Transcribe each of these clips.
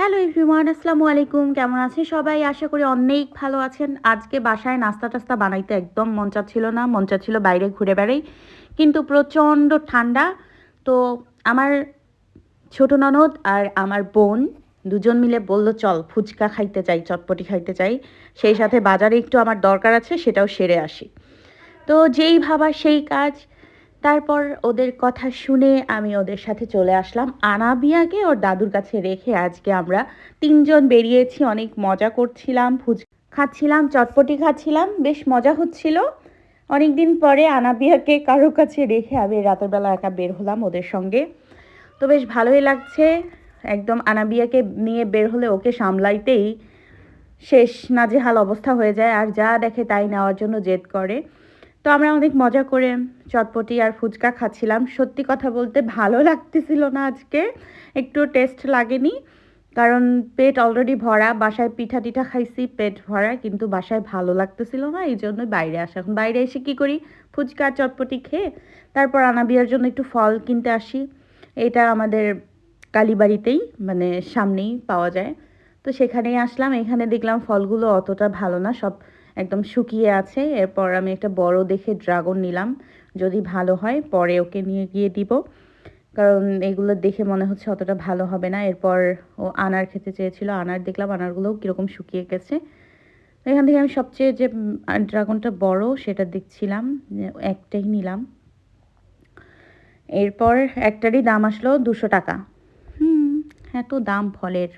Hello everyone, আসসালামু আলাইকুম। কেমন আছেন সবাই? আশা করি অনেক ভালো আছেন। আজকে বাসায় নাস্তা-টাস্তা বানাইতে একদম মন চাচ্ছিল না। মন চাচ্ছিল বাইরে ঘুরে বেড়াই। কিন্তু প্রচণ্ড ঠান্ডা। তো আমার ছোট ননদ আর আমার বোন দুজন মিলে বলল, "চল ফুচকা খাইতে যাই, চটপটি খাইতে যাই। সেই সাথে বাজারে একটু আমার দরকার আছে, সেটাও সেরে আসি।" তো যেই ভাবা সেই কাজ। তারপর ওদের কথা শুনে আমি ওদের সাথে চলে আসলাম। আনাবিয়াকে ওর দাদুর কাছে রেখে আজকে আমরা ৩ জন বেরিয়েছি। অনেক মজা করছিলাম, খাচ্ছিলাম, চটপটি খাচ্ছিলাম। বেশ মজা হচ্ছিল। অনেকদিন পরে আনাবিয়াকে কারো কাছে রেখে আমি রাতের বেলা একা বের হলাম ওদের সঙ্গে। তো বেশ ভালোই লাগছে। একদম আনাবিয়াকে নিয়ে বের হলে ওকে সামলাইতেই শেষ নাজেহাল অবস্থা হয়ে যায়। আর যা দেখে তাই নেওয়ার জন্য জেদ করে। তো আমরা অনেক মজা করে চটপটি আর ফুচকা খাচ্ছিলাম। সত্যি কথা বলতে ভালো লাগতেছিল না আজকে। একটুও টেস্ট লাগেনি। কারণ পেট অলরেডি ভরা। বাসায় পিঠা-টিঠা খাইছি, পেট ভরা। কিন্তু বাসায় ভালো লাগতেছিল না। এইজন্যই বাইরে আসা। এখন বাইরে এসে কি করি? ফুচকা আর চটপটি খেয়ে তারপর আনাবিয়ার জন্য একটু ফল কিনতে আসি। এটা আমাদের কালীবাড়িতেই মানে সামনেই পাওয়া যায়। তো সেখানেই আসলাম। এখানে দেখলাম ফলগুলো অতটা ভালো না। সব একদম শুকিয়ে আছে। এরপর আমি একটা বড় দেখে ড্রাগন নিলাম। যদি ভালো হয় পরে ওকে নিয়ে গিয়ে দিব। কারণ এগুলো দেখে মনে হচ্ছে অতটা ভালো হবে না। এরপর ও আনার খেতে চেয়েছিল। আনার দেখলাম আনারগুলোও কীরকম শুকিয়ে গেছে। তো এখান থেকে আমি সবচেয়ে যে ড্রাগনটা বড় সেটা দেখছিলাম। একটাই নিলাম। এরপর একটারই দাম আসলো ৳200। এত দাম ফলের।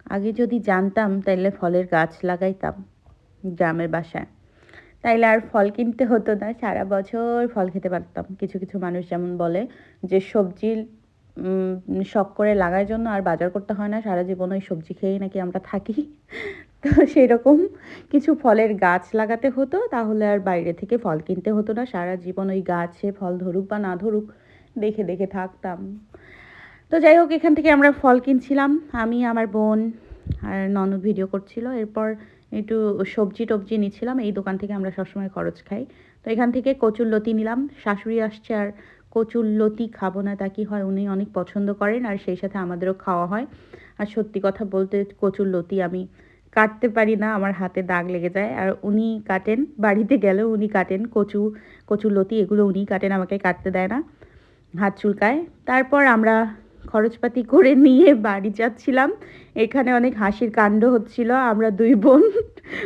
আগে যদি জানতাম তাইলে ফলের গাছ লাগাইতাম গ্রামের বাসায়। তাইলে আর ফল কিনতে হতো না। সারা বছর ফল খেতে পারতাম। কিছু, কিছু মানুষ যেমন বলে যে সবজি শখ করে লাগার জন্য আর বাজার করতে হয় না। সারা জীবন ওই সবজি খেয়েই নাকি আমরা থাকি। তো সেরকম কিছু ফলের গাছ লাগাতে হতো। তাহলে আর বাইরে থেকে ফল কিনতে হতো না। সারা জীবন ওই গাছে ফল ধরুক বা না ধরুক দেখে, দেখে থাকতাম। তো যাই হোক এখান থেকে আমরা ফল কিনছিলাম। আমি, আমার বোন আর ননদ ভিডিও করছিল। এরপর একটু সবজি-টবজি নিচ্ছিলাম। এই দোকান থেকে আমরা সবসময় খরচ খাই। তো এখান থেকে কচুরলতি নিলাম। শাশুড়ি আসছে আর কচুরলতি খাবো না তা কি হয়? উনি অনেক পছন্দ করেন আর সেই সাথে আমাদেরও খাওয়া হয়। আর সত্যি কথা বলতে কচুরলতি আমি কাটতে পারি না। আমার হাতে দাগ লেগে যায়। আর উনি কাটেন। বাড়িতে গেলেও উনি কাটেন। কচুরলতি এগুলো উনিই কাটেন, আমাকে কাটতে দেয় না। হাত চুলকায়। তারপর আমরা খরচপাতি করে নিয়ে বাড়ি যাচ্ছিলাম। এখানে অনেক হাসির কাণ্ড হচ্ছিল। আমরা ২ বোন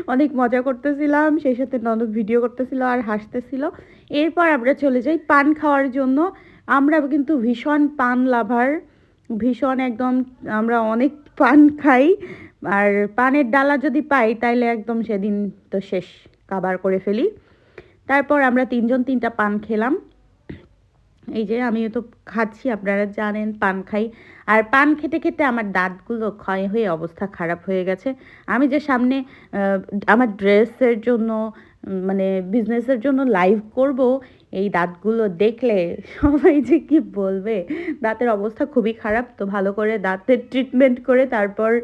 অনেক মজা করতেছিলাম। সেই সাথে ননদ ভিডিও করতেছিল আর হাসতেছিল। এরপর আমরা চলে যাই পান খাওয়ার জন্য। আমরা কিন্তু ভীষণ পান লাভার। ভীষণ একদম আমরা অনেক পান খাই। আর পানের ডালা যদি পাই তাইলে একদম সেদিন তো শেষ। কাবার করে ফেলি। তারপর আমরা ৩ জন ৩ টা পান খেলাম। এই যে আমিও তো খাচ্ছি, আপনারা জানেন পান খাই। আর পান খেতে, খেতে আমার দাঁতগুলো ক্ষয় হয়ে অবস্থা খারাপ হয়ে গেছে। আমি যে সামনে আ আমার ড্রেসের জন্য মানে বিজনেসের জন্য লাইভ করব, এই দাঁতগুলো দেখলে সবাই যে কি বলবে? দাঁতের অবস্থা খুবই খারাপ। তো ভালো করে দাঁতের ট্রিটমেন্ট করে তারপর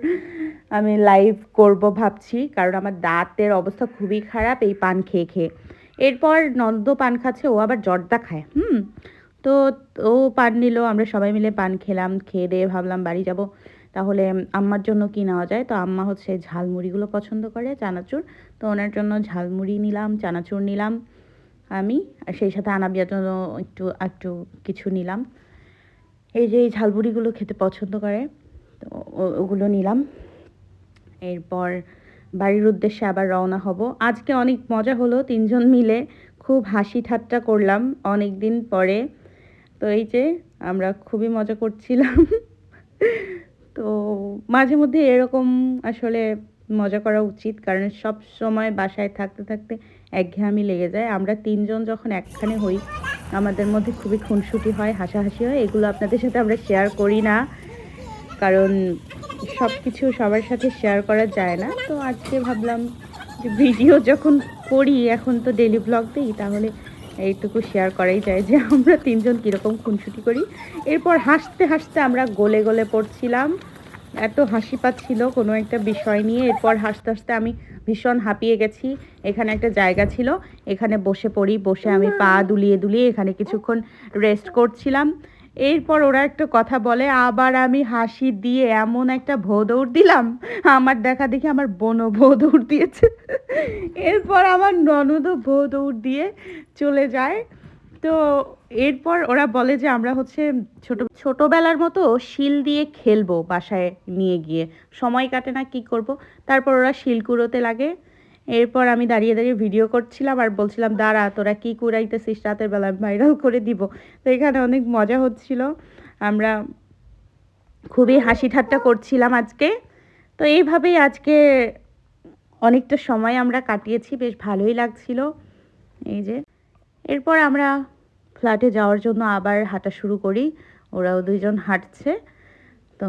আমি লাইভ করব ভাবছি। কারণ আমার দাঁতের অবস্থা খুবই খারাপ এই পান খেয়ে, খেয়ে। এরপর ননদও পান খাচ্ছে, ও আবার জর্দা খায়। তো ও পান নিল, আমরা সবাই মিলে পান খেলাম। খেয়ে-দেয়ে ভাবলাম বাড়ি যাব। তাহলে আম্মার জন্য কি নেওয়া যায়? তো আম্মা হচ্ছে ঝালমুড়িগুলো পছন্দ করে, চানাচুর। তো ওনার জন্য ঝালমুড়ি নিলাম, চানাচুর নিলাম আমি। আর সেই সাথে আনাবিয়ার জন্য একটু একটু কিছু নিলাম। এই যে এই ঝালমুড়িগুলো খেতে পছন্দ করে। তো ওগুলো নিলাম। এরপর বাড়ির উদ্দেশ্যে আবার রওনা হব। আজকে অনেক মজা হলো ৩ জন মিলে। খুব হাসি ঠাট্টা করলাম অনেকদিন পরে। তো এই যে আমরা খুবই মজা করছিলাম। তো মাঝে মধ্যে এরকম আসলে মজা করা উচিত। কারণ সবসময় বাসায় থাকতে, থাকতে একঘেয়েমি লেগে যায়। আমরা ৩ জন যখন একখানে হই, আমাদের মধ্যে খুবই খুনসুটি হয়, হাসাহাসি হয়। এগুলো আপনাদের সাথে আমরা শেয়ার করি না। কারণ সবকিছু সবার সাথে শেয়ার করা যায় না। তো আজকে ভাবলাম যে ভিডিও যখন করি, এখন তো ডেইলি ভ্লগ দেই, তাহলে এইটুকু শেয়ার করাই যায় যে আমরা ৩ জন কীরকম খুনসুটি করি। এরপর হাসতে, হাসতে আমরা গলে, গলে পড়ছিলাম। এত হাসি পাচ্ছিল কোনো একটা বিষয় নিয়ে। এরপর হাসতে, হাসতে আমি ভীষণ হাঁপিয়ে গেছি। এখানে একটা জায়গা ছিল, এখানে বসে পড়ি। বসে আমি পা দুলিয়ে, দুলিয়ে এখানে কিছুক্ষণ রেস্ট করছিলাম। এরপর ওরা একটা কথা বলে, আবার আমি হাসি দিয়ে এমন একটা ভোঁ দৌড় দিলাম, আমার দেখা দেখি আমার বোনও ভোঁ দৌড় দিয়েছে। এরপর আমার ননদও ভোঁ দৌড় দিয়ে চলে যায়। তো এরপর ওরা বলে যে আমরা হচ্ছে ছোটবেলার মতো শিল দিয়ে খেলবো বাসায় নিয়ে গিয়ে, সময় কাটে না, কি করব। তারপর ওরা শিল কুড়োতে লাগে। এরপর আমি দাঁড়িয়ে দাঁড়িয়ে ভিডিও করছিলাম আর বলছিলাম, দাঁড়া তোরা কি কুড়াইতেছিস রাতের বেলা, ভাইরাল করে দিব। তো এখানে অনেক মজা হচ্ছিল, আমরা খুবই হাসি ঠাট্টা করছিলাম আজকে। তো এইভাবেই আজকে অনেকটা সময় আমরা কাটিয়েছি, বেশ ভালোই লাগছিল। এই যে এরপর আমরা ফ্ল্যাটে যাওয়ার জন্য আবার হাঁটা শুরু করি, ওরাও দুইজন হাঁটছে। তো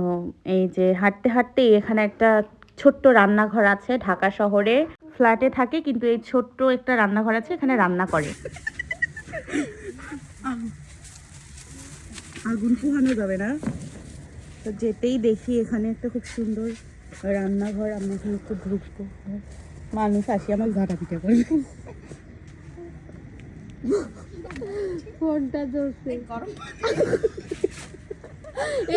এই যে হাঁটতে হাঁটতে এখানে একটা ছোট্ট রান্নাঘর আছে, ঢাকা শহরে ফ্ল্যাটে থাকে কিন্তু এই ছোট্ট একটা রান্নাঘর আছে, এখানে রান্না করে। আগুন পোহানো যাবে না, তো যেতেই দেখি এখানে একটা খুব সুন্দর রান্নাঘর, আমরা এখানে একটু ঢুকবো, মানুষ আসি আমার ঘাটা পিঠা করে। ফোনটা ধরছে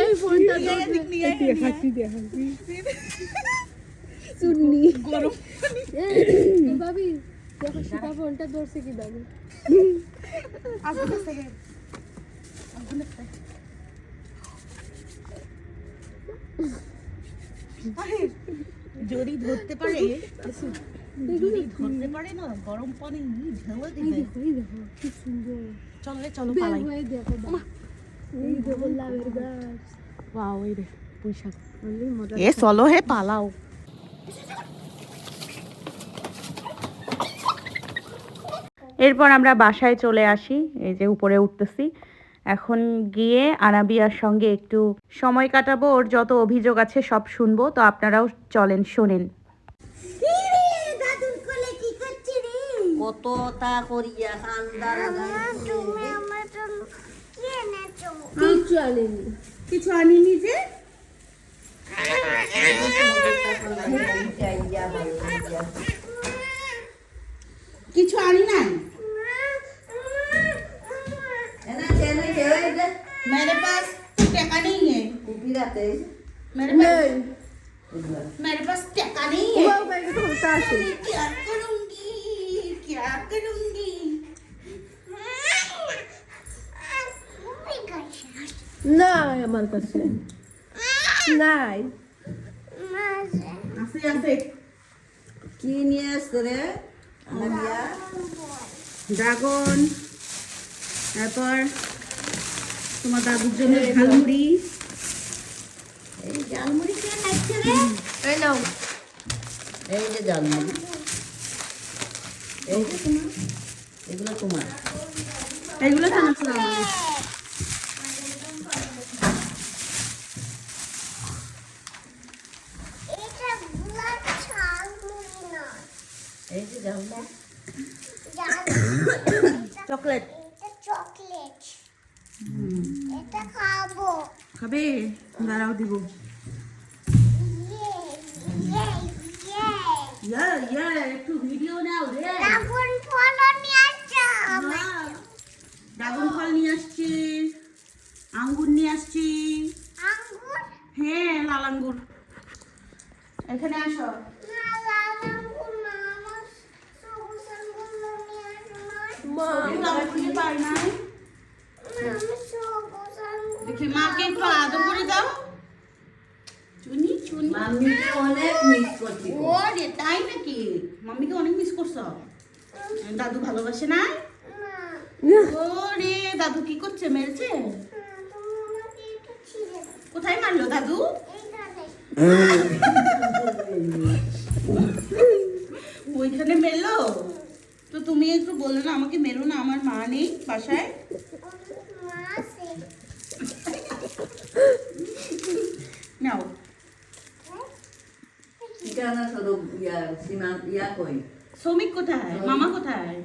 এই ফোনটা ধরছে হাসি দে হাসি সুন্নি গরম এই ভাবি দেখো সেটা ফোনটা ধরছে কি দাও যদি ধরতে পারে, যদি ধরতে পারে না, গরম পানি ঢেলে দিবে। এই দেখো কি সুন্দর, চলো চলো পালাই। এই দেখো এই দেখো লাভের গাছ, ওয়াও, এই রে পুঁইশাক, অনেক মজা। এ চলো হে পালাও। এরপর আমরা বাসায় চলে আসি, এই যে উপরে উঠতেছি এখন, গিয়ে আনাবিয়ার সঙ্গে একটু সময় কাটাবো, ওর যত অভিযোগ আছে সব শুনবো। তো আপনারাও চলেন শোনেন। কতটা করিয়া কান্দার কিচ্ছু আনেনি, কিছু আনিনি যে, কিছু আনি নাই। मेरे पास टका नहीं है, मेरे पास टका नहीं है। क्या करूंगी, क्या करूंगी। নাই আমার কাছে নাই। আসে আসে, কি নিয়ে আসছে রে আনাবিয়া? ড্রাগন, তারপর তোমার দাদুর জন্য ঝালমুড়ি। এই জালমুড়ি কে খাচ্ছে রে? এই নাও, এই যে জালমুড়ি, এই যে তোমার, এগুলো তোমার। এগুলো খাচ্ছিলাম। এই যে জালমুড়ি, চকলেট চকলেট এটা খাবো। খাবে? দাঁড়াও দিব। ইয়ে ইয়া একটু ভিডিও নাও রে। ড্রাগন ফল নিয়ে আসছো? ড্রাগন ফল নিয়ে আসছি, আঙ্গুর নিয়ে আসছি। আঙ্গুর? হ্যাঁ, লাল আঙ্গুর। এখানে আসো। না, লাল আঙ্গুর না, আমার সবুজ আঙ্গুর নিয়ে আসো না। মা এগুলো আমি খুঁজে পাই নাই। আমি সবুজ আঙ্গুর দেখি মাকে একটু আদর করে দাও। চুনি চুনি। মাম্মিকে অনেক মিস করছি। ও রে, তাই নাকি? মাম্মিকে অনেক মিস করছো? দাদু ভালোবাসে না? না, ও রে, দাদু কি করছে? মেরেছে? তুমি আমাকে একটু ছিঁড়ে দাও। কোথায় মারলো দাদু? এইখানে। ওইখানে মেরলো? তো তুমি একটু বললে না আমাকে মেরো না, আমার মা নেই বাসায়। মা আছে। নাও। ঠিকানা স্বরূপ সীমা কই? শ্রমিক কোথায়? মামা কোথায়?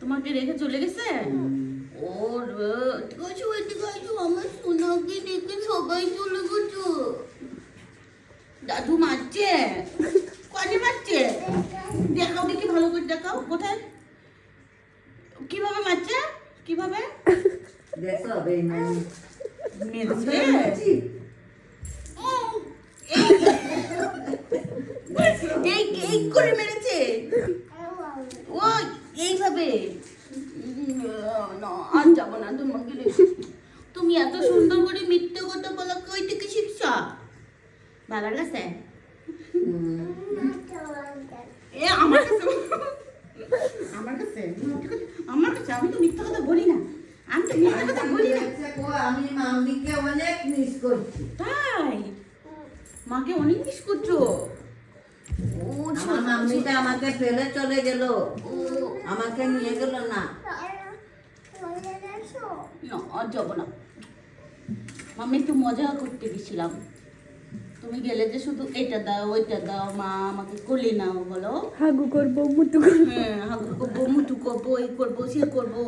তোমাকে রেখে চলে গেছে? ওর আমার সোনাকে রেখে সবাই চলে গেছে। দাদু মারছে? কনে মারছে? দেখাও দেখি, ভালো করে দেখাও। কোথায়? কিভাবে মারছে? কিভাবে? দেখো বেইমানি মেরেছে এই এই করে মেরেছে ও এইভাবে না আর যাবো না তোমাকে রেখে। তুমি এত সুন্দর করে মিথ্যে কথা বলা কই থেকে শিখছা বাবার কাছে এ আমার কাছে আমার কাছে আমার কাছে আমি তো মিথ্যা কথা বলি না আমি তো মিথ্যা কথা বলি না আমি মাম্মিকে অনেক মিস করছি। তাই মাকে অনেক মিস করছো ও আমার মাম্মিটা আমাকে ফেলে চলে গেল, আমাকে নিয়ে গেল না। না আর যাবো না আমি একটু মজা করতে গেছিলাম তুমি গেলে যে শুধু এটা দাও ওইটা দাও মা আমাকে কোলে নাও বলো হাগু করবো মুতু করবো হ্যাঁ হাগু করবো মুটু করবো এই করবো সে করবো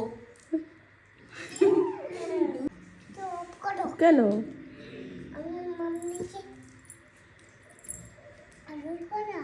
কেন আমি মাম্মিকে আদর করা